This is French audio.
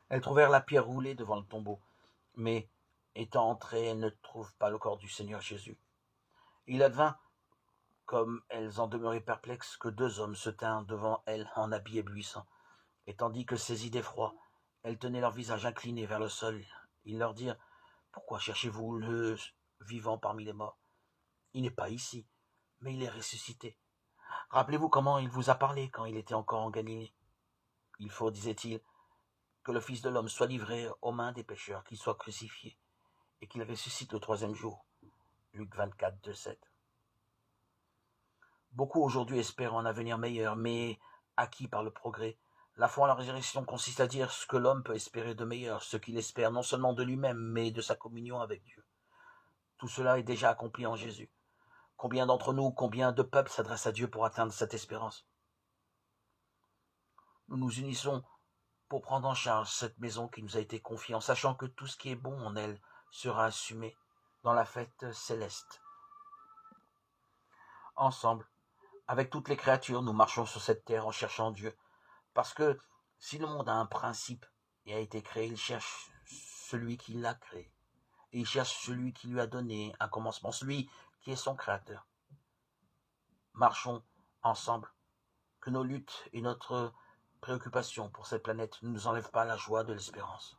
Elles trouvèrent la pierre roulée devant le tombeau, mais, étant entrées, elles ne trouvent pas le corps du Seigneur Jésus. Il advint, comme elles en demeuraient perplexes, que deux hommes se tinrent devant elles en habits éblouissants, et tandis que, saisies d'effroi, elles tenaient leur visage incliné vers le sol, ils leur dirent: Pourquoi cherchez-vous le vivant parmi les morts? Il n'est pas ici, mais il est ressuscité. Rappelez-vous comment il vous a parlé quand il était encore en Galilée. Il faut, disait-il, que le Fils de l'homme soit livré aux mains des pécheurs, qu'il soit crucifié, et qu'il ressuscite le troisième jour. Luc 24, 2-7. Beaucoup aujourd'hui espèrent un avenir meilleur, mais acquis par le progrès. La foi en la résurrection consiste à dire ce que l'homme peut espérer de meilleur, ce qu'il espère non seulement de lui-même, mais de sa communion avec Dieu. Tout cela est déjà accompli en Jésus. Combien d'entre nous, combien de peuples s'adressent à Dieu pour atteindre cette espérance? Nous nous unissons pour prendre en charge cette maison qui nous a été confiée, en sachant que tout ce qui est bon en elle sera assumé dans la fête céleste. Ensemble, avec toutes les créatures, nous marchons sur cette terre en cherchant Dieu, parce que si le monde a un principe et a été créé, il cherche celui qui l'a créé, et il cherche celui qui lui a donné un commencement, celui qui est son créateur. Marchons ensemble, que nos luttes et notre préoccupation pour cette planète ne nous enlèvent pas la joie de l'espérance.